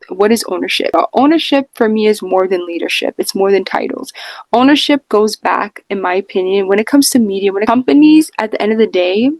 what is ownership? Ownership for me is more than leadership. It's more than titles. Ownership goes back, in my opinion, when it comes to media, when companies, at the end of the day,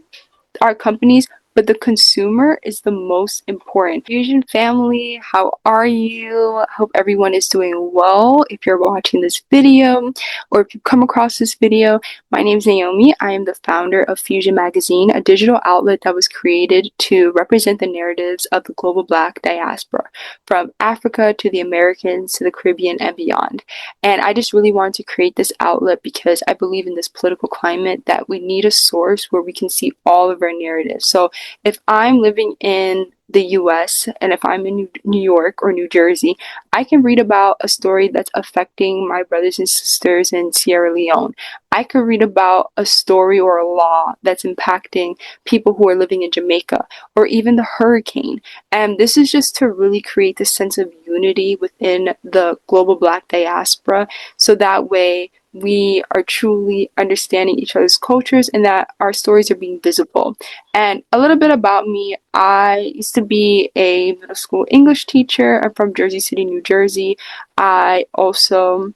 are companies, but the consumer is the most important. Fusion family, how are you? Hope everyone is doing well. If you're watching this video or if you come across this video, my name is Naomi. I am the founder of Fusion Magazine, a digital outlet that was created to represent the narratives of the global Black diaspora, from Africa to the Americans to the Caribbean and beyond. And I just really wanted to create this outlet because I believe in this political climate that we need a source where we can see all of our narratives. So if I'm living in the US and if I'm in New York or New Jersey, I can read about a story that's affecting my brothers and sisters in Sierra Leone. I could read about a story or a law that's impacting people who are living in Jamaica or even the hurricane. And this is just to really create this sense of unity within the global Black diaspora, so that way we are truly understanding each other's cultures and that our stories are being visible. And a little bit about me, I used to be a middle school English teacher. I'm from Jersey City, New Jersey. I also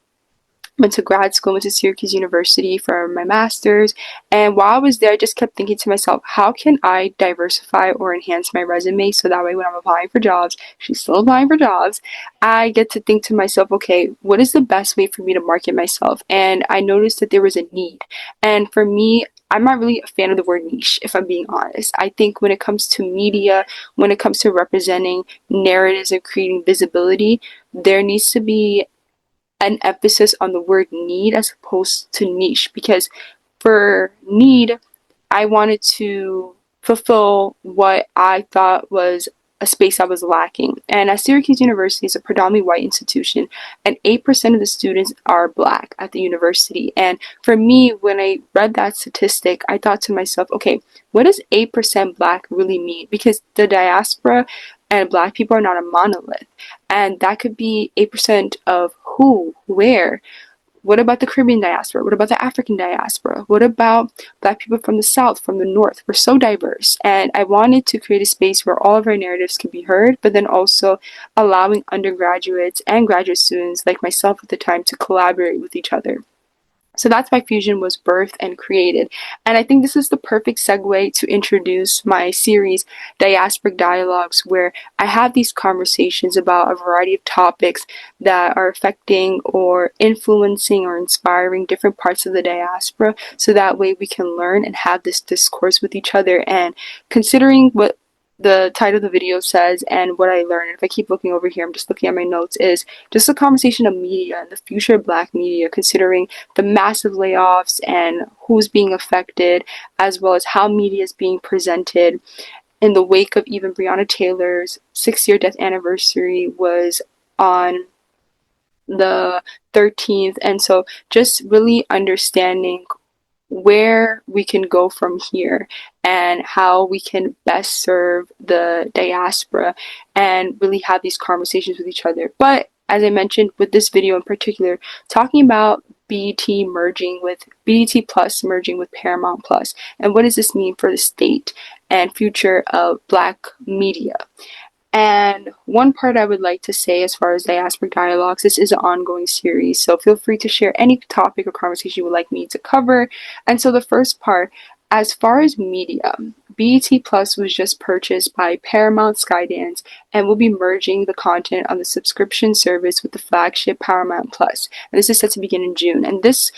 went to grad school, went to Syracuse University for my master's. And while I was there, I just kept thinking to myself, how can I diversify or enhance my resume so that way when I'm applying for jobs, she's still applying for jobs, I get to think to myself, okay, what is the best way for me to market myself? And I noticed that there was a need. And for me, I'm not really a fan of the word niche, if I'm being honest. I think when it comes to media, when it comes to representing narratives and creating visibility, there needs to be an emphasis on the word need as opposed to niche, because for need, I wanted to fulfill what I thought was a space I was lacking. And at Syracuse University is a predominantly white institution, and 8% of the students are Black at the university. And for me, when I read that statistic, I thought to myself, okay, what does 8% Black really mean? Because the diaspora and Black people are not a monolith. And that could be 8% of who, where. What about the Caribbean diaspora? What about the African diaspora? What about Black people from the South, from the North? We're so diverse. And I wanted to create a space where all of our narratives could be heard, but then also allowing undergraduates and graduate students like myself at the time to collaborate with each other. So that's why Fusion was birthed and created. And I think this is the perfect segue to introduce my series, Diasporic Dialogues, where I have these conversations about a variety of topics that are affecting or influencing or inspiring different parts of the diaspora, so that way we can learn and have this discourse with each other. And considering what the title of the video says and what I learned, and if I keep looking over here, I'm just looking at my notes, is just a conversation of media and the future of Black media, considering the massive layoffs and who's being affected, as well as how media is being presented in the wake of even Breonna Taylor's 6-year death anniversary was on the 13th. And so just really understanding where we can go from here and how we can best serve the diaspora and really have these conversations with each other. But as I mentioned with this video in particular, talking about BET Plus merging with Paramount Plus, and what does this mean for the state and future of Black media. And one part I would like to say as far as Diasporic Dialogues, this is an ongoing series, so feel free to share any topic or conversation you would like me to cover. And so the first part, as far as media, BET Plus was just purchased by Paramount Skydance and will be merging the content on the subscription service with the flagship Paramount Plus. And this is set to begin in June. And this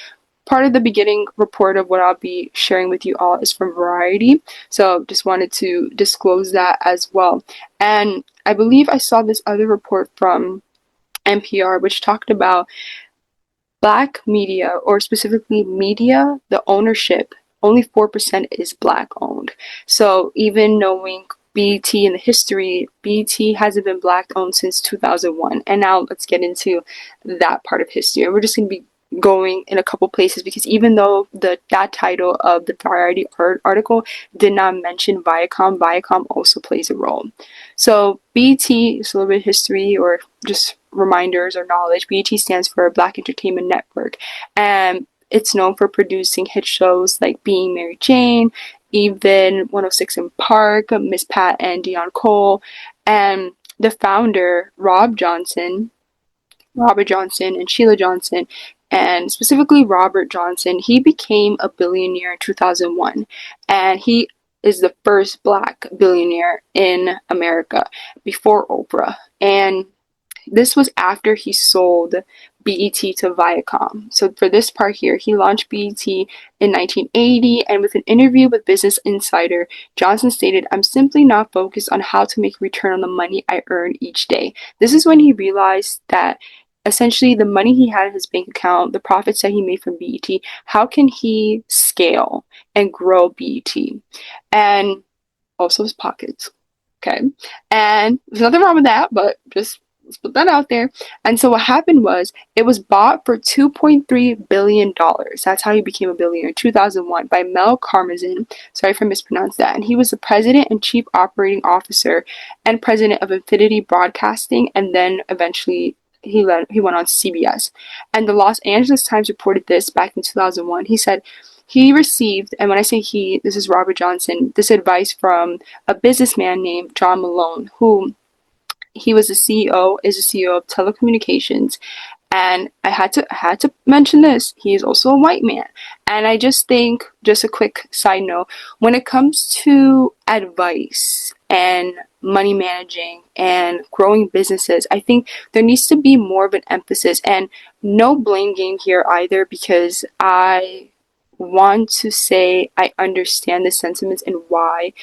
part of the beginning report of what I'll be sharing with you all is from Variety. So just wanted to disclose that as well. And I believe I saw this other report from NPR, which talked about Black media, or specifically media, the ownership, only 4% is Black owned. So even knowing BET in the history, BET hasn't been Black owned since 2001. And now let's get into that part of history. And we're just going to be going in a couple places, because even though that title of the Variety article did not mention Viacom also plays a role. So BET is a little bit of history or just reminders or knowledge. BET stands for Black Entertainment Network, and it's known for producing hit shows like Being Mary Jane, even 106 in Park, Miss Pat and Dion Cole, and the founder, Robert Johnson and Sheila Johnson, and specifically Robert Johnson, he became a billionaire in 2001, and he is the first black billionaire in America before Oprah. And this was after he sold BET to Viacom. So for this part here, he launched BET in 1980, and with an interview with Business Insider, Johnson stated, "I'm simply not focused on how to make a return on the money I earn each day." This is when he realized that essentially the money he had in his bank account, the profits that he made from BET, how can he scale and grow BET? And also his pockets. Okay. And there's nothing wrong with that, but just let's put that out there. And so what happened was it was bought for $2.3 billion. That's how he became a billionaire in 2001 by Mel Karmazin. Sorry if I mispronounced that. And he was the president and chief operating officer and president of Infinity Broadcasting. And then eventually he went on CBS. And the Los Angeles Times reported this back in 2001. He said, he received, and when I say he, this is Robert Johnson, this advice from a businessman named John Malone, who he was is the CEO of telecommunications. And I had to mention this. He is also a white man. And I just think, just a quick side note, when it comes to advice and money managing and growing businesses, I think there needs to be more of an emphasis, and no blame game here either, because I want to say I understand the sentiments and why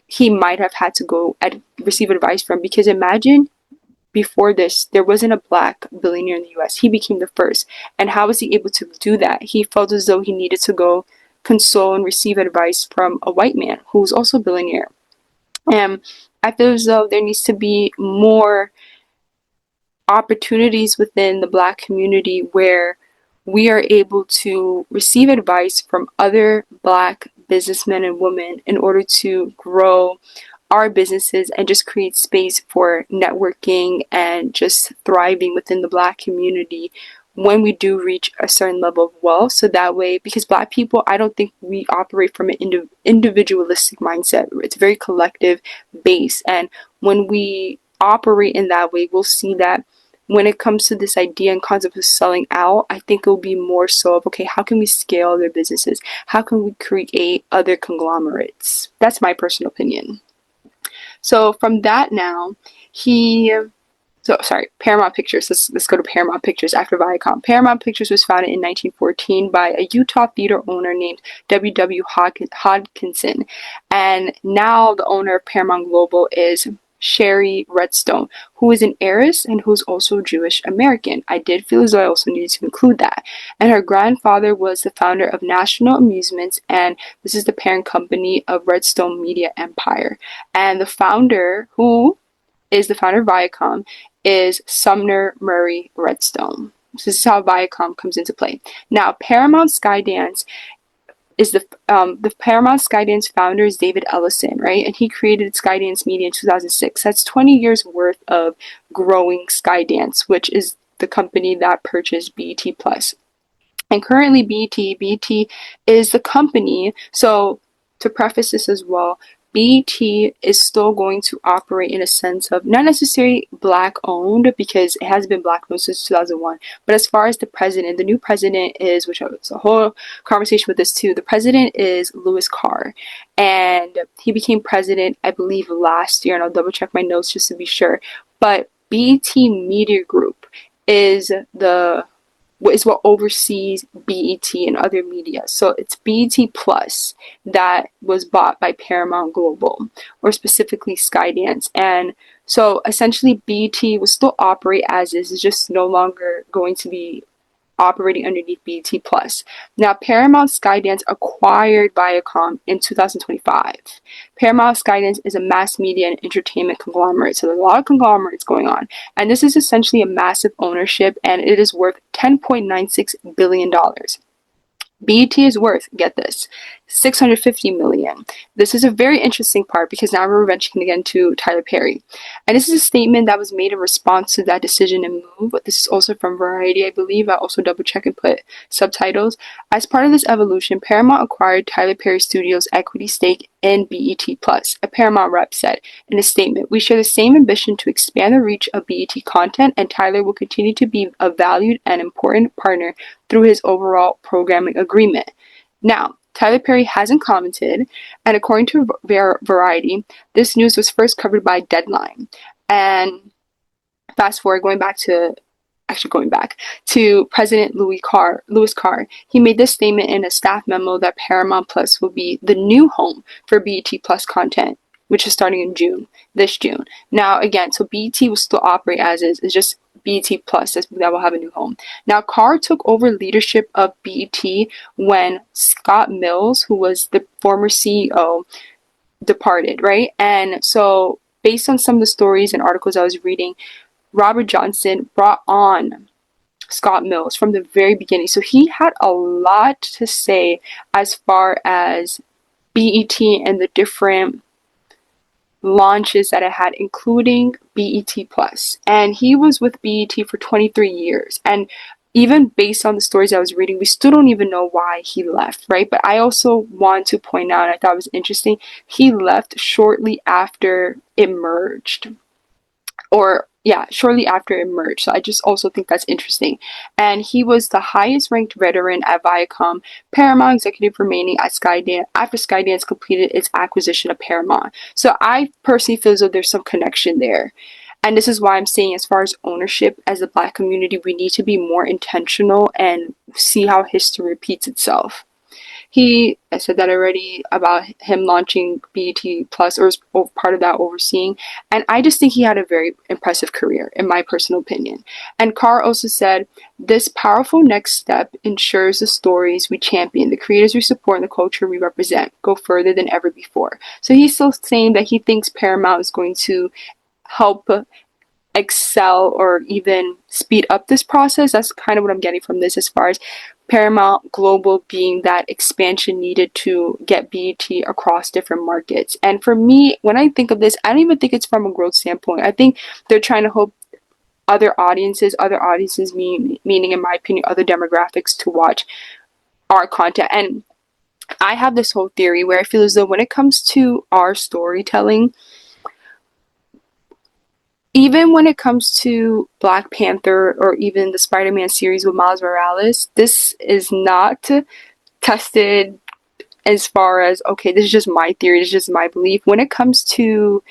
he might have had to go and receive advice from, because imagine before this there wasn't a black billionaire in the US. He became the first. And how was he able to do that? He felt as though he needed to go console and receive advice from a white man who was also a billionaire. And I feel as though there needs to be more opportunities within the black community where we are able to receive advice from other black businessmen and women in order to grow our businesses and just create space for networking and just thriving within the black community when we do reach a certain level of wealth. So that way, because black people, I don't think we operate from an individualistic mindset. It's very collective based. And when we operate in that way, we'll see that when it comes to this idea and concept of selling out, I think it will be more so of, okay, how can we scale their businesses? How can we create other conglomerates? That's my personal opinion. So from that now, Paramount Pictures. Let's go to Paramount Pictures after Viacom. Paramount Pictures was founded in 1914 by a Utah theater owner named W.W. Hodgkinson. And now the owner of Paramount Global is Sherry Redstone, who is an heiress and who's also Jewish American. I did feel as though I also needed to include that. And her grandfather was the founder of National Amusements, and this is the parent company of Redstone Media Empire. And the founder, who is the founder of Viacom, is Sumner Murray Redstone. So this is how Viacom comes into play. Now, Paramount Skydance is the Paramount Skydance founder is David Ellison, right? And he created Skydance Media in 2006. That's 20 years worth of growing Skydance, which is the company that purchased BET Plus. And currently BET is the company. So to preface this as well, BET is still going to operate in a sense of not necessarily black owned, because it has been black owned since 2001. But as far as the president, the new president is, which is a whole conversation with this too. The president is Louis Carr, and he became president, I believe, last year. And I'll double check my notes just to be sure. But BET Media Group is what oversees BET and other media. So it's BET Plus that was bought by Paramount Global, or specifically Skydance. And so essentially BET will still operate as is. It's just no longer going to be operating underneath BET Plus. Now, Paramount Skydance acquired Viacom in 2025. Paramount Skydance is a mass media and entertainment conglomerate, so there's a lot of conglomerates going on. And this is essentially a massive ownership, and it is worth $10.96 billion. BET is worth, get this, $650 million. This is a very interesting part because now we're venturing again to Tyler Perry. And this is a statement that was made in response to that decision and move. This is also from Variety, I believe. I also double check and put subtitles. As part of this evolution, Paramount acquired Tyler Perry Studios' equity stake in BET Plus. A Paramount rep said in a statement, "We share the same ambition to expand the reach of BET content, and Tyler will continue to be a valued and important partner through his overall programming agreement." Now, Tyler Perry hasn't commented, and according to Variety, this news was first covered by Deadline. And fast forward, going back to President Louis Carr, he made this statement in a staff memo that Paramount Plus will be the new home for BET Plus content, which is starting in this June. Now, again, so BET will still operate as is. It's just BET Plus that will have a new home. Now, Carr took over leadership of BET when Scott Mills, who was the former CEO, departed, right? And so, based on some of the stories and articles I was reading, Robert Johnson brought on Scott Mills from the very beginning. So he had a lot to say as far as BET and the different launches that it had, including BET Plus. And he was with BET for 23 years. And even based on the stories I was reading, we still don't even know why he left, right? But I also want to point out, I thought it was interesting, he left shortly after it merged. Shortly after it merged. So I just also think that's interesting. And he was the highest ranked veteran at Viacom, Paramount executive remaining at Skydance after Skydance completed its acquisition of Paramount. So I personally feel as though there's some connection there. And this is why I'm saying, as far as ownership as a Black community, we need to be more intentional and see how history repeats itself. I said that already about him launching BET Plus, or was part of that overseeing. And I just think he had a very impressive career, in my personal opinion. And Carr also said, "This powerful next step ensures the stories we champion, the creators we support, and the culture we represent go further than ever before." So he's still saying that he thinks Paramount is going to help excel or even speed up this process. That's kind of what I'm getting from this, as far as Paramount Global being that expansion needed to get BET across different markets. And for me, when I think of this, I don't even think it's from a growth standpoint. I think they're trying to hope other audiences meaning, in my opinion, other demographics, to watch our content. And I have this whole theory where I feel as though when it comes to our storytelling, even when it comes to Black Panther or even the Spider-Man series with Miles Morales, this is not tested as far as, okay, this is just my theory, this is just my belief. When it comes to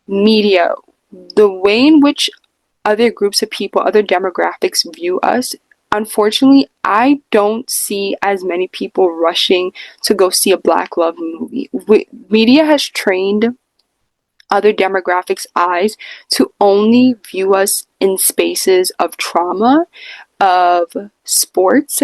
media, the way in which other groups of people, other demographics view us, unfortunately, I don't see as many people rushing to go see a Black love movie. Media has trained other demographics' eyes to only view us in spaces of trauma, of sports,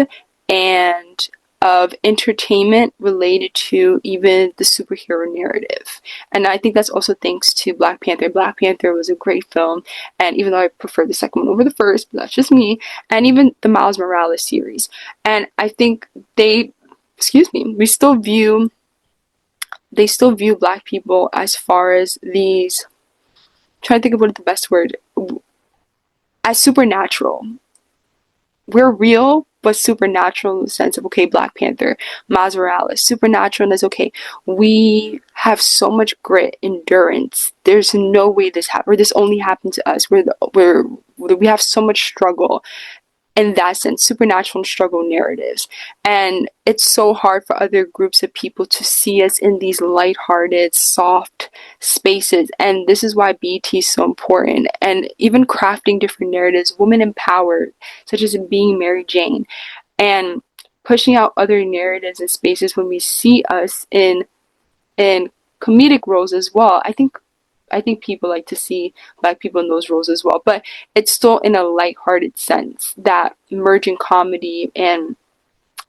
and of entertainment related to even the superhero narrative. And I think that's also thanks to Black Panther. Black Panther was a great film, and even though I prefer the second one over the first, but that's just me, and even the Miles Morales series. And I think they still view Black people as far as these, I'm trying to think of what the best word, as supernatural. We're real, but supernatural in the sense of, okay, Black Panther, Miles Morales, supernatural, and that's okay. We have so much grit, endurance. There's no way this happened, or this only happened to us. We have so much struggle. In that sense, supernatural and struggle narratives. And it's so hard for other groups of people to see us in these lighthearted, soft spaces. And this is why BET is so important. And even crafting different narratives, women empowered, such as being Mary Jane, and pushing out other narratives and spaces when we see us in comedic roles as well. I think people like to see Black people in those roles as well, but it's still in a lighthearted sense, that merging comedy and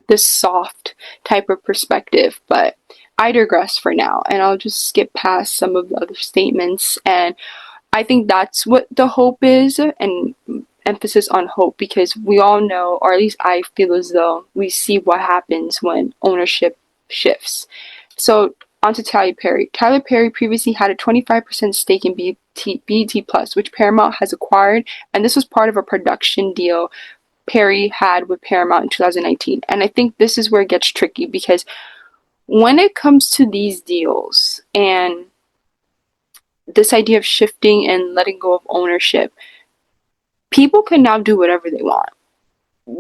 this soft type of perspective. But I digress for now, and I'll just skip past some of the other statements. And I think that's what the hope is, and emphasis on hope, because we all know, or at least I feel as though we see what happens when ownership shifts. So onto Tyler Perry. Tyler Perry previously had a 25% stake in BET Plus, which Paramount has acquired, and this was part of a production deal Perry had with Paramount in 2019. And I think this is where it gets tricky, because when it comes to these deals and this idea of shifting and letting go of ownership, people can now do whatever they want.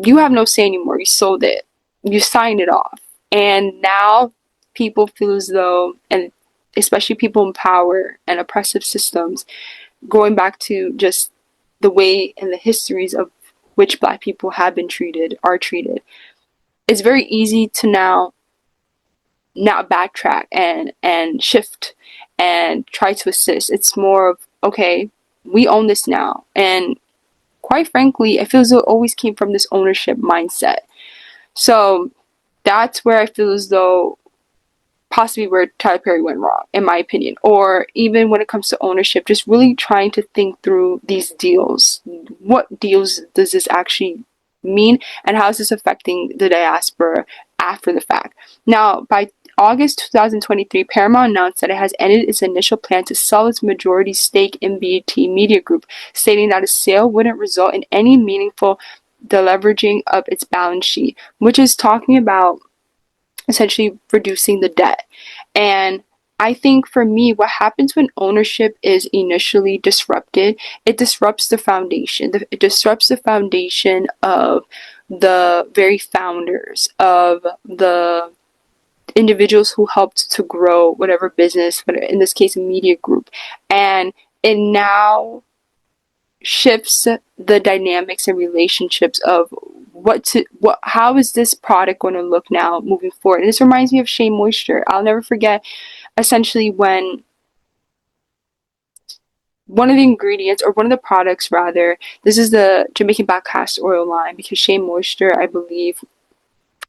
You have no say anymore. You sold it. You signed it off. And now people feel as though, and especially people in power and oppressive systems, going back to just the way and the histories of which Black people have been treated, are treated, it's very easy to now backtrack and shift and try to assist. It's more of, okay, we own this now. And quite frankly, I feel as though it always came from this ownership mindset. So that's where I feel as though possibly where Tyler Perry went wrong, in my opinion. Or even when it comes to ownership, just really trying to think through these deals. What deals does this actually mean, and how is this affecting the diaspora after the fact? Now, by August 2023, Paramount announced that it has ended its initial plan to sell its majority stake in BET Media Group, stating that a sale wouldn't result in any meaningful deleveraging of its balance sheet, which is talking about essentially reducing the debt. And I think for me, what happens when ownership is initially disrupted, it disrupts the foundation. It disrupts the foundation of the very founders, of the individuals who helped to grow whatever business, but in this case, a media group. And it now shifts the dynamics and relationships of how is this product going to look now moving forward. And this reminds me of Shea Moisture. I'll never forget, essentially, when one of the ingredients, or one of the products rather, this is the Jamaican Black Castor Oil line, because Shea Moisture, I believe,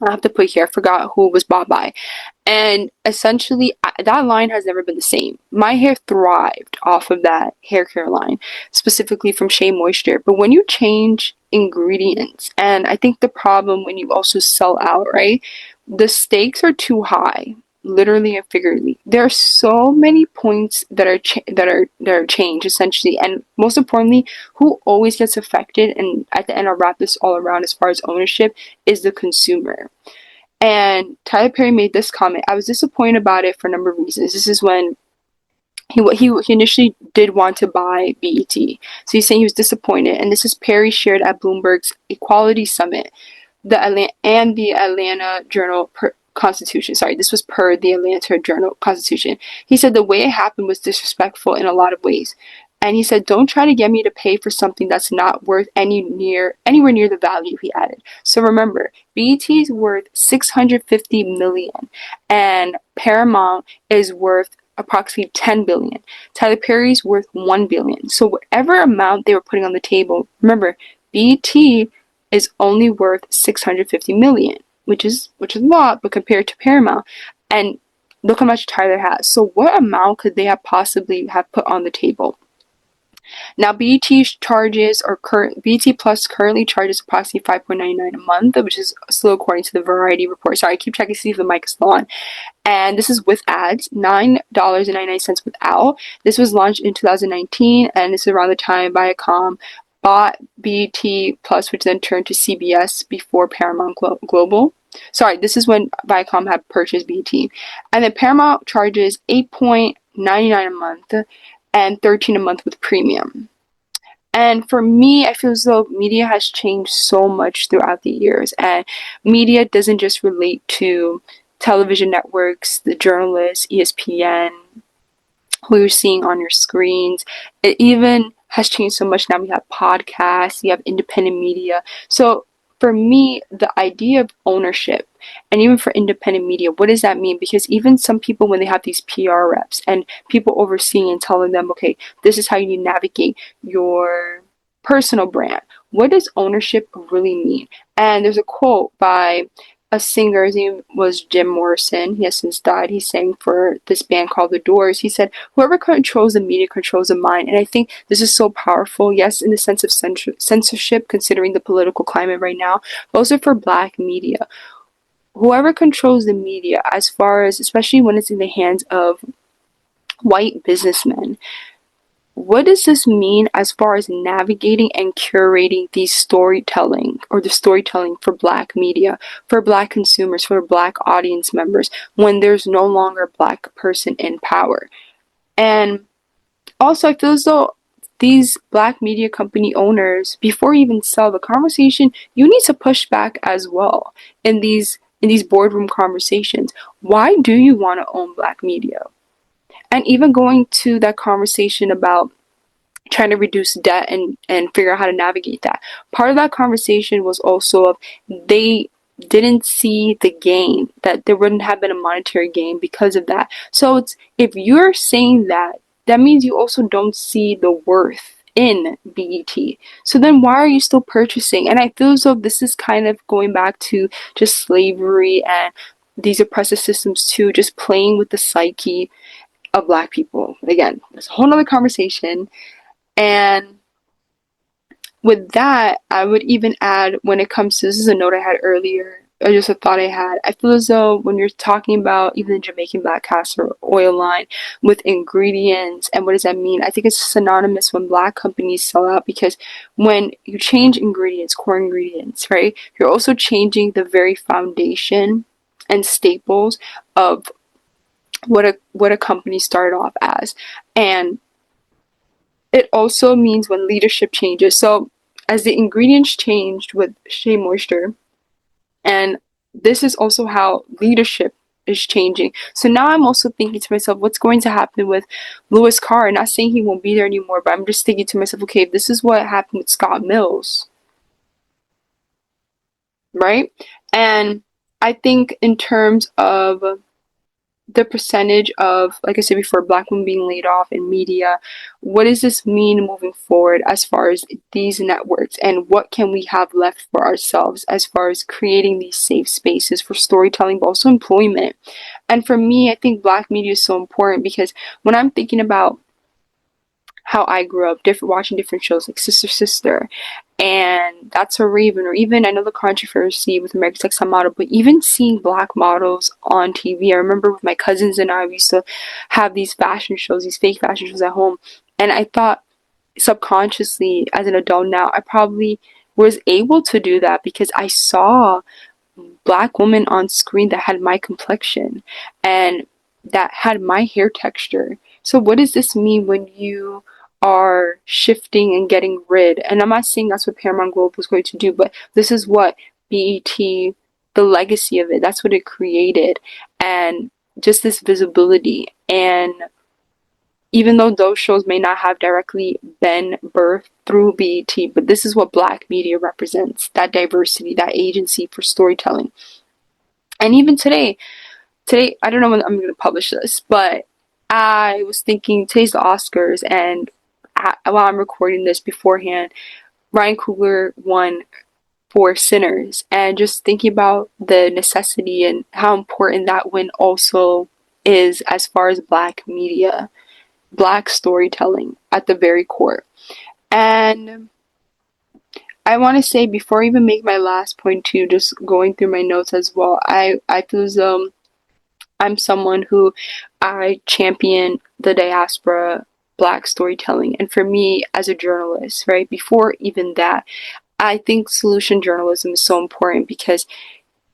I have to put here, I forgot who it was bought by. And essentially, that line has never been the same. My hair thrived off of that hair care line, specifically from Shea Moisture. But when you change ingredients, and I think the problem when you also sell out, right, the stakes are too high, literally and figuratively. There are so many points that are changed, essentially, and most importantly, who always gets affected, and at the end I'll wrap this all around as far as ownership, is the consumer. And Tyler Perry made this comment. I was disappointed about it for a number of reasons. This is when he initially did want to buy BET. So he's saying he was disappointed, and this is Perry shared at Bloomberg's Equality Summit, the Atlanta Journal Constitution. Sorry, this was per the Atlanta Journal Constitution. He said the way it happened was disrespectful in a lot of ways. And he said, don't try to get me to pay for something that's not worth anywhere near the value, he added. So remember, BET is worth $650 million, and Paramount is worth approximately $10 billion. Tyler Perry's worth $1 billion. So whatever amount they were putting on the table, remember, BET is only worth $650 million, which is a lot, but compared to Paramount, and look how much Tyler has. So what amount could they have possibly have put on the table? Now, BET Plus currently charges approximately $5.99 a month, which is still according to the Variety report. Sorry, I keep checking to see if the mic is still on. And this is with ads, $9.99 without. This was launched in 2019, and this is around the time Viacom bought BET Plus, which then turned to CBS before Paramount Global. Sorry, this is when Viacom had purchased BET. And then Paramount charges $8.99 a month and $13 a month with premium. And for me, I feel as though media has changed so much throughout the years. And media doesn't just relate to television networks, the journalists, ESPN, who you're seeing on your screens. It even has changed so much. Now we have podcasts, you have independent media. So for me, the idea of ownership, and even for independent media, what does that mean? Because even some people, when they have these PR reps and people overseeing and telling them, okay, this is how you navigate your personal brand, what does ownership really mean? And there's a quote by a singer, his name was Jim Morrison. He has since died. He sang for this band called The Doors. He said, whoever controls the media controls the mind. And I think this is so powerful, yes, in the sense of censorship, considering the political climate right now, but also for Black media. whoever controls the media, as far as, especially when it's in the hands of white businessmen, what does this mean as far as navigating and curating these storytelling, or the storytelling for Black media, for Black consumers, for Black audience members, when there's no longer a Black person in power? And also, I feel as though these Black media company owners, before you even sell the conversation, you need to push back as well in these boardroom conversations. Why do you want to own Black media? And even going to that conversation about trying to reduce debt and figure out how to navigate that. Part of that conversation was also of, they didn't see the gain, that there wouldn't have been a monetary gain because of that. So it's, if you're saying that, that means you also don't see the worth in BET. So then why are you still purchasing? And I feel as though this is kind of going back to just slavery and these oppressive systems too, just playing with the psyche of Black people. Again, it's a whole nother conversation. And with that, I would even add, when it comes to, this is a note I had earlier, or just a thought I had, I feel as though when you're talking about even the Jamaican black castor oil line with ingredients, and what does that mean? I think it's synonymous when Black companies sell out, because when you change ingredients, core ingredients, right, you're also changing the very foundation and staples of what a company started off as. And it also means when leadership changes. So as the ingredients changed with Shea Moisture, and this is also how leadership is changing. So now I'm also thinking to myself, what's going to happen with Louis Carr? Not saying he won't be there anymore, but I'm just thinking to myself, okay, if this is what happened with Scott Mills, right? And I think in terms of the percentage of, like I said before, Black women being laid off in media, what does this mean moving forward as far as these networks, and what can we have left for ourselves as far as creating these safe spaces for storytelling, but also employment? And for me, I think Black media is so important, because when I'm thinking about how I grew up, watching different shows like Sister Sister and That's a Raven, or even, I know the controversy with America's Next Top Model, but even seeing Black models on TV. I remember with my cousins and I, we used to have these fashion shows, these fake fashion shows at home, and I thought subconsciously as an adult now, I probably was able to do that because I saw Black women on screen that had my complexion and that had my hair texture. So what does this mean when you are shifting and getting rid? And I'm not saying that's what Paramount Global was going to do, but this is what BET, the legacy of it, that's what it created. And just this visibility. And even though those shows may not have directly been birthed through BET, but this is what Black media represents, that diversity, that agency for storytelling. And even today, I don't know when I'm going to publish this, but I was thinking, today's the Oscars, and while I'm recording this beforehand, Ryan Coogler won for Sinners, and just thinking about the necessity and how important that win also is as far as Black media, Black storytelling at the very core. And I want to say, before I even make my last point too, just going through my notes as well, I feel as though I'm someone who, I champion the diaspora, Black storytelling. And for me as a journalist, right, before even that, I think solution journalism is so important because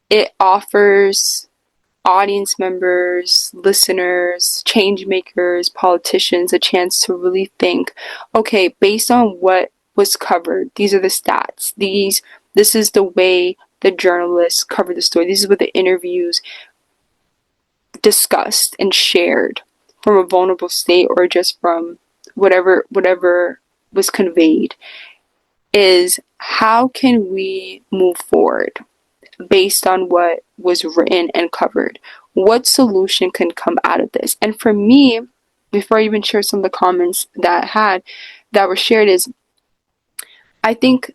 it offers audience members, listeners, change makers, politicians a chance to really think, okay, based on what was covered, these are the stats. This is the way the journalists covered the story. This is what the interviews discussed and shared from a vulnerable state, or just from whatever was conveyed. Is how can we move forward based on what was written and covered? What solution can come out of this? And for me, before I even share some of the comments that were shared, is I think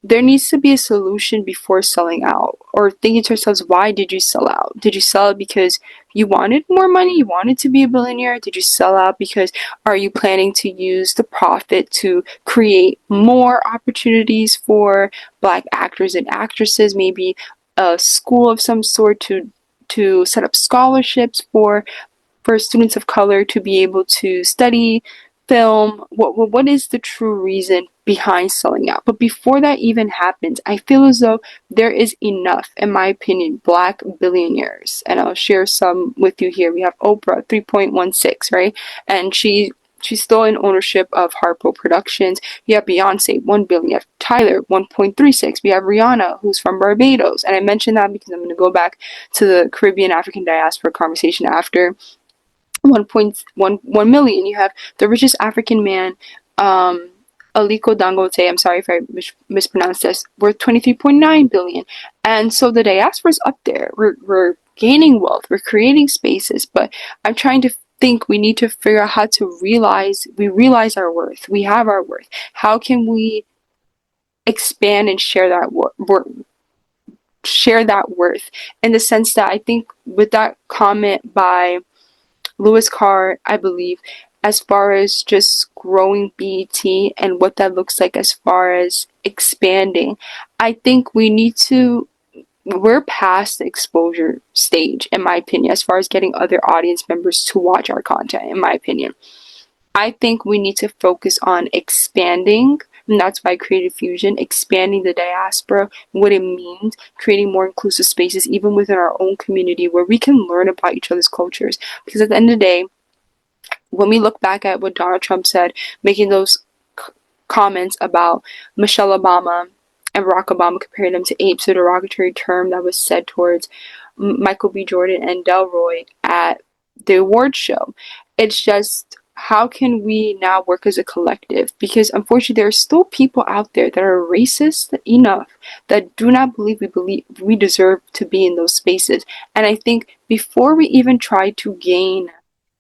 there needs to be a solution before selling out, or thinking to ourselves, why did you sell out? Did you sell it because you wanted more money? You wanted to be a billionaire? Did you sell out because, are you planning to use the profit to create more opportunities for Black actors and actresses? Maybe a school of some sort to set up scholarships for students of color to be able to study film. What is the true reason behind selling out? But before that even happens, I feel as though there is enough, in my opinion, black billionaires, and I'll share some with you here. We have Oprah, 3.16, right? And she's still in ownership of Harpo Productions. You have Beyonce, 1 billion. You have Tyler, 1.36. We have Rihanna, who's from Barbados. And I mentioned that because I'm going to go back to the Caribbean African diaspora conversation after. 1.1 million. You have the richest African man, Aliko Dangote, I'm sorry if I mispronounced this, worth 23.9 billion. And so the diaspora's up there. We're gaining wealth, we're creating spaces, but I'm trying to think we need to figure out how to realize our worth. We have our worth. How can we expand and share that worth in the sense that I think with that comment by Louis Carr, I believe, as far as just growing BET and what that looks like as far as expanding, I think we're past the exposure stage, in my opinion, as far as getting other audience members to watch our content, in my opinion. I think we need to focus on expanding, and that's why I created Fusion, expanding the diaspora, what it means, creating more inclusive spaces, even within our own community, where we can learn about each other's cultures. Because at the end of the day, when we look back at what Donald Trump said, making those comments about Michelle Obama and Barack Obama, comparing them to apes, a derogatory term that was said towards Michael B. Jordan and Delroy at the award show. It's just, how can we now work as a collective? Because unfortunately, there are still people out there that are racist enough that do not believe we deserve to be in those spaces. And I think before we even try to gain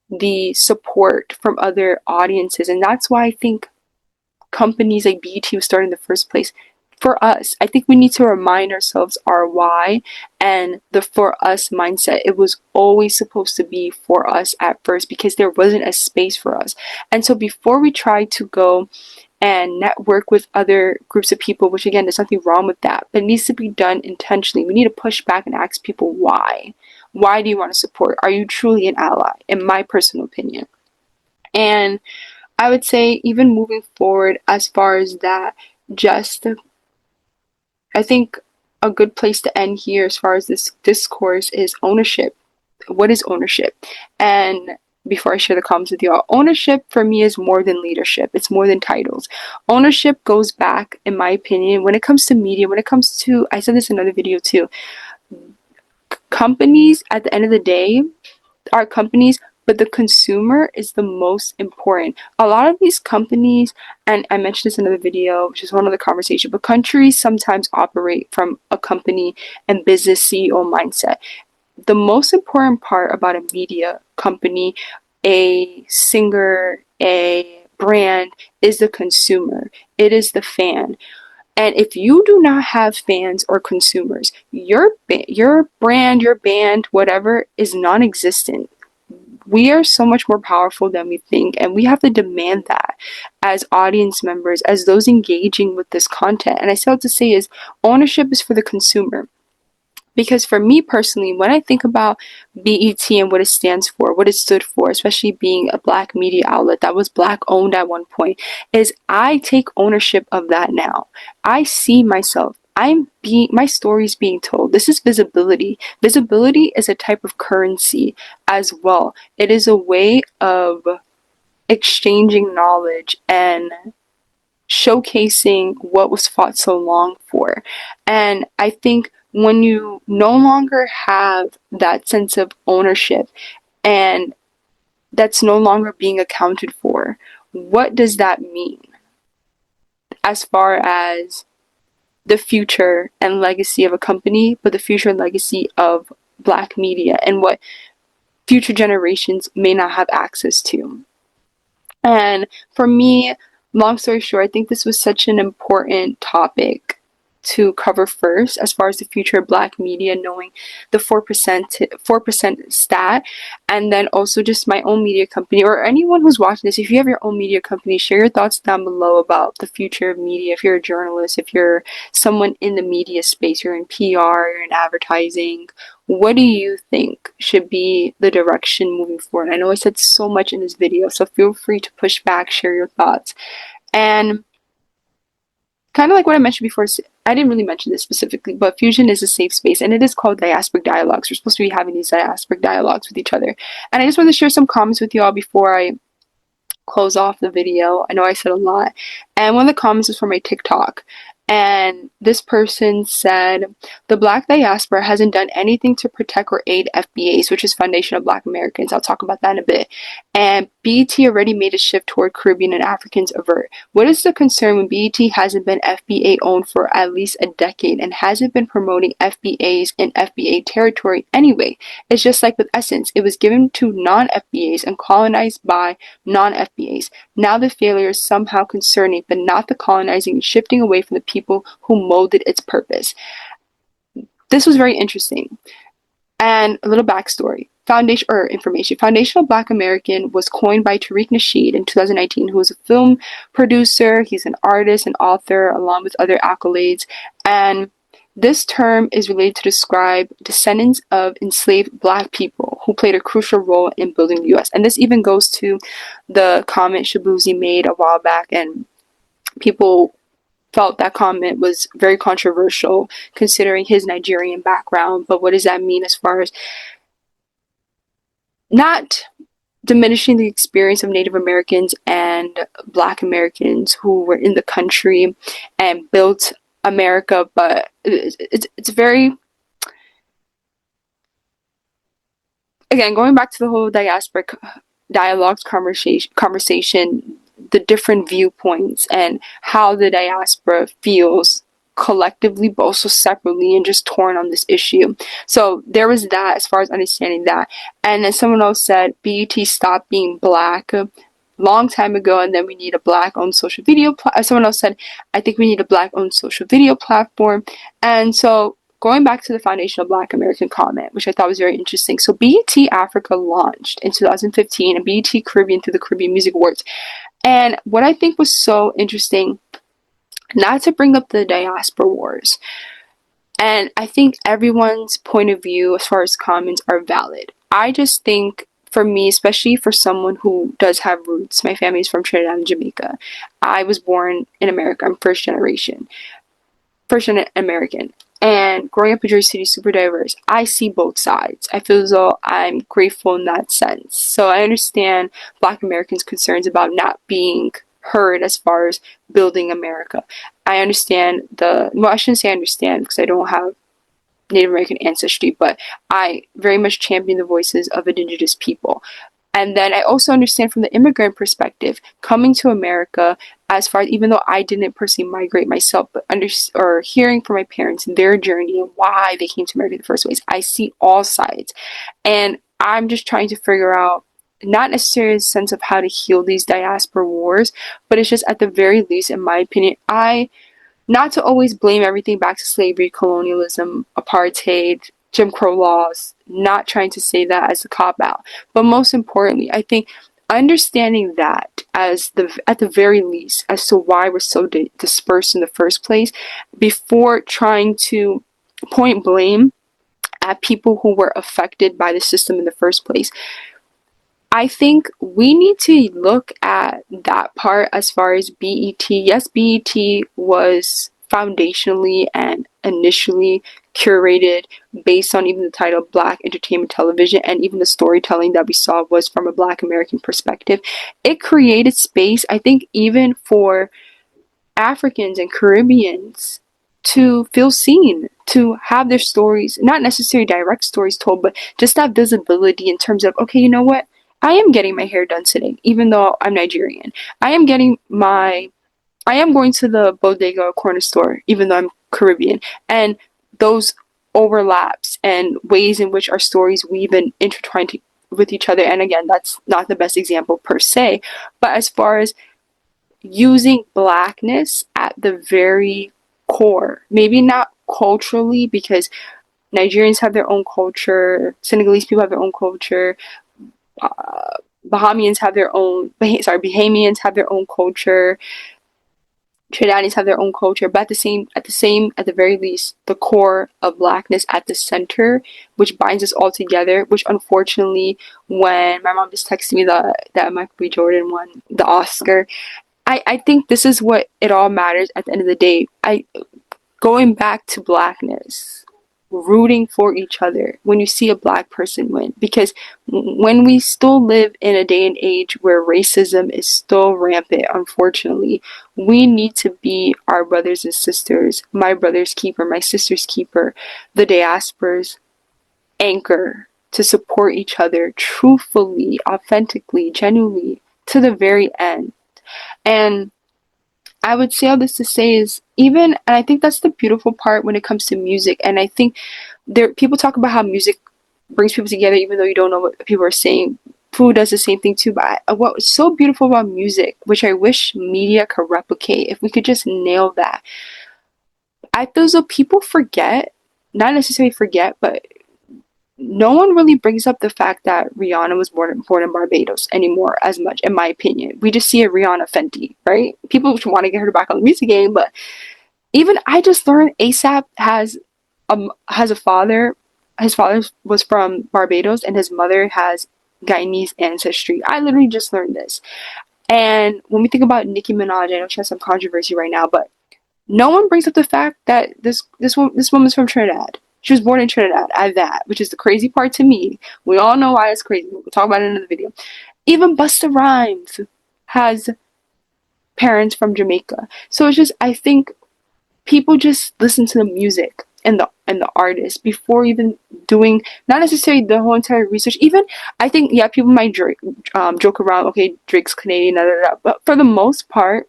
the support from other audiences, and that's why I think companies like BET was started in the first place. For us, I think we need to remind ourselves our why and the for us mindset. It was always supposed to be for us at first because there wasn't a space for us. And so before we try to go and network with other groups of people, which again, there's nothing wrong with that, but it needs to be done intentionally. We need to push back and ask people why. Why do you want to support? Are you truly an ally? In my personal opinion. And I would say even moving forward as far as that, just I think a good place to end here as far as this discourse is ownership. What is ownership? And before I share the comments with y'all, ownership for me is more than leadership. It's more than titles. Ownership goes back, in my opinion, when it comes to media, when it comes to, I said this in another video too, companies at the end of the day are companies, but the consumer is the most important. A lot of these companies, and I mentioned this in another video, which is one other conversation, but countries sometimes operate from a company and business CEO mindset. The most important part about a media company, a singer, a brand, is the consumer. It is the fan. And if you do not have fans or consumers, your brand, your band, whatever, is non-existent. We are so much more powerful than we think, and we have to demand that as audience members, as those engaging with this content. And I still have to say is ownership is for the consumer. Because for me personally, when I think about BET and what it stands for, what it stood for, especially being a black media outlet that was black owned at one point, is I take ownership of that now. I see myself. My story's being told. This is visibility. Visibility is a type of currency as well. It is a way of exchanging knowledge and showcasing what was fought so long for. And I think when you no longer have that sense of ownership and that's no longer being accounted for, what does that mean as far as the future and legacy of a company, but the future and legacy of black media and what future generations may not have access to? And for me, long story short, I think this was such an important topic to cover first as far as the future of Black media, knowing the 4% stat, and then also just my own media company, or anyone who's watching this. If you have your own media company, share your thoughts down below about the future of media. If you're a journalist, if you're someone in the media space, you're in PR, you're in advertising, what do you think should be the direction moving forward? I know I said so much in this video, so feel free to push back, share your thoughts. And kind of like what I mentioned before, I didn't really mention this specifically, but Fusion is a safe space, and it is called Diasporic Dialogues. We're supposed to be having these Diasporic Dialogues with each other. And I just want to share some comments with y'all before I close off the video. I know I said a lot. And one of the comments is from my TikTok. And this person said, the Black diaspora hasn't done anything to protect or aid FBAs, which is Foundation of Black Americans. I'll talk about that in a bit. And BET already made a shift toward Caribbean and Africans avert. What is the concern when BET hasn't been FBA owned for at least a decade and hasn't been promoting FBAs in FBA territory anyway? It's just like with Essence. It was given to non-FBAs and colonized by non-FBAs. Now the failure is somehow concerning, but not the colonizing and shifting away from the people who molded its purpose. This was very interesting. And a little backstory. Foundational Black American was coined by Tariq Nasheed in 2019, who was a film producer. He's an artist and author, along with other accolades. And this term is related to describe descendants of enslaved Black people who played a crucial role in building the U.S. And this even goes to the comment Shabuzi made a while back, and people felt that comment was very controversial considering his Nigerian background. But what does that mean as far as not diminishing the experience of Native Americans and Black Americans who were in the country and built America, but it's very, again, going back to the whole Diasporic Dialogues conversation, the different viewpoints and how the diaspora feels collectively, but also separately and just torn on this issue. So there was that as far as understanding that. And then someone else said BET stopped being Black a long time ago, and then we need a Black-owned social video. Someone else said, I think we need a Black-owned social video platform. And so going back to the Foundational Black American comment, which I thought was very interesting. So BET Africa launched in 2015 and BET Caribbean through the Caribbean Music Awards. And what I think was so interesting, not to bring up the diaspora wars, and I think everyone's point of view as far as comments are valid. I just think for me, especially for someone who does have roots, my family is from Trinidad and Jamaica. I was born in America. I'm first generation American. And growing up in Jersey City, super diverse, I see both sides. I feel as though I'm grateful in that sense. So I understand Black Americans' concerns about not being heard as far as building America. I understand I shouldn't say I understand because I don't have Native American ancestry, but I very much champion the voices of Indigenous people. And then I also understand from the immigrant perspective, coming to America, as far as, even though I didn't personally migrate myself, but hearing from my parents their journey and why they came to America in the first place, I see all sides. And I'm just trying to figure out, not necessarily a sense of how to heal these diaspora wars, but it's just at the very least, in my opinion, not to always blame everything back to slavery, colonialism, apartheid, Jim Crow laws, not trying to say that as a cop-out. But most importantly, I think understanding that at the very least as to why we're so dispersed in the first place, before trying to point blame at people who were affected by the system in the first place. I think we need to look at that part as far as BET. Yes, BET was foundationally and initially curated based on even the title Black Entertainment Television, and even the storytelling that we saw was from a Black American perspective. It created space, I think, even for Africans and Caribbeans to feel seen, to have their stories, not necessarily direct stories told, but just that visibility in terms of, okay, you know what? I am getting my hair done today, even though I'm Nigerian. I am going to the bodega corner store, even though I'm Caribbean. And those overlaps and ways in which our stories weave and intertwine with each other. And again, that's not the best example per se, but as far as using Blackness at the very core. Maybe not culturally, because Nigerians have their own culture, Senegalese people have their own culture, Bahamians have their own, Bahamians have their own culture, Trinidadians have their own culture, but at the very least, the core of blackness at the center, which binds us all together. Which unfortunately, when my mom just texted me that Michael B. Jordan won the Oscar, I think this is what it all matters at the end of the day. Going back to blackness, rooting for each other when you see a black person win, because when we still live in a day and age where racism is still rampant, unfortunately, we need to be our brothers and sisters, my brother's keeper, my sister's keeper, the diaspora's anchor, to support each other truthfully, authentically, genuinely, to the very end. And I would say all this to say is, and I think that's the beautiful part when it comes to music. And I think people talk about how music brings people together, even though you don't know what people are saying. Food does the same thing too. But what's so beautiful about music, which I wish media could replicate, if we could just nail that. I feel as though people forget, not necessarily forget, but no one really brings up the fact that Rihanna was born in Barbados anymore as much, in my opinion. We just see a Rihanna Fenty, right? People want to get her back on the music game, but even I just learned ASAP has a father. His father was from Barbados, and his mother has Guyanese ancestry. I literally just learned this. And when we think about Nicki Minaj, I know she has some controversy right now, but no one brings up the fact that this woman's from Trinidad. She was born in Trinidad at that, which is the crazy part to me. We all know why it's crazy. We'll talk about it in another video. Even Busta Rhymes has parents from Jamaica. So it's just, I think people just listen to the music and the artist before even doing, not necessarily the whole entire research. Even, I think, yeah, people might joke around, okay, Drake's Canadian, but for the most part,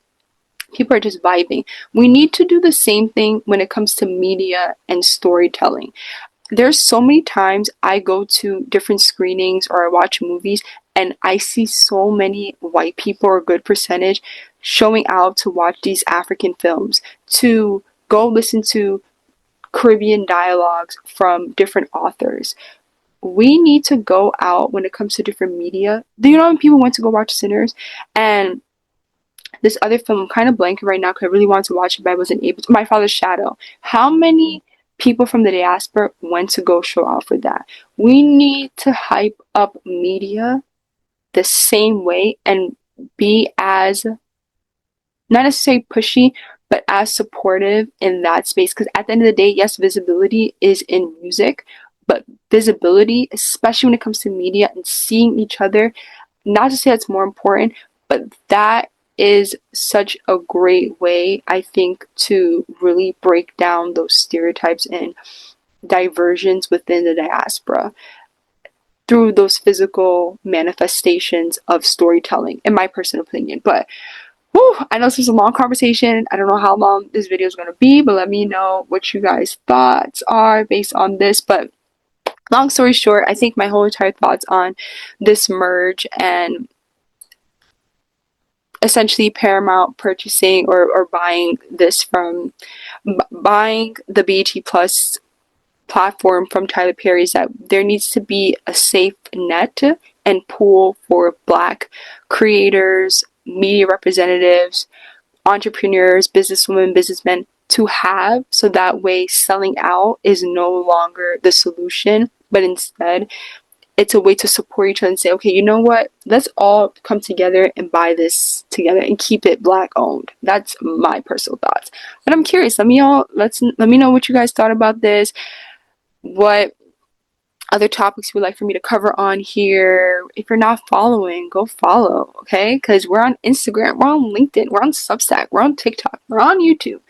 people are just vibing. We need to do the same thing when it comes to media and storytelling. There's so many times I go to different screenings or I watch movies and I see so many white people, or a good percentage, showing out to watch these African films, to go listen to Caribbean dialogues from different authors. We need to go out when it comes to different media. Do you know when people went to go watch Sinners? And this other film, I'm kind of blanking right now because I really wanted to watch it, but I wasn't able to. My Father's Shadow. How many people from the diaspora went to go show out for that? We need to hype up media the same way and be as, not necessarily pushy, but as supportive in that space. Because at the end of the day, yes, visibility is in music, but visibility, especially when it comes to media and seeing each other, not to say that's more important, but that is such a great way, I think, to really break down those stereotypes and diversions within the diaspora through those physical manifestations of storytelling, in my personal opinion. But I know this was a long conversation. I don't know how long this video is going to be, but let me know what you guys' thoughts are based on this. But long story short, I think my whole entire thoughts on this merge and essentially Paramount purchasing or buying this from, buying the BET Plus platform from Tyler Perry, is that there needs to be a safe net and pool for Black creators, media representatives, entrepreneurs, businesswomen, businessmen to have, so that way selling out is no longer the solution, but instead it's a way to support each other and say, okay, you know what? Let's all come together and buy this together and keep it Black owned. That's my personal thoughts. But I'm curious. Let me know what you guys thought about this. What other topics you would like for me to cover on here. If you're not following, go follow, okay? Because we're on Instagram, we're on LinkedIn, we're on Substack, we're on TikTok, we're on YouTube.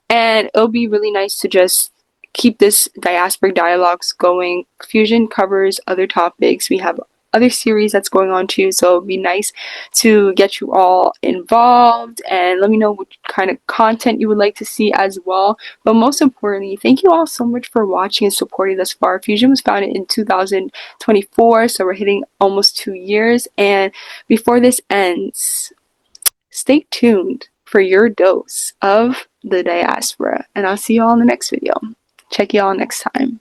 And it'll be really nice to just keep this Diasporic Dialogues going. Fusion covers other topics. We have other series that's going on too, so it'd be nice to get you all involved and let me know what kind of content you would like to see as well. But most importantly, thank you all so much for watching and supporting thus far. Fusion was founded in 2024, so we're hitting almost 2 years, and before this ends, stay tuned for your dose of the diaspora. And I'll see you all in the next video. Check y'all next time.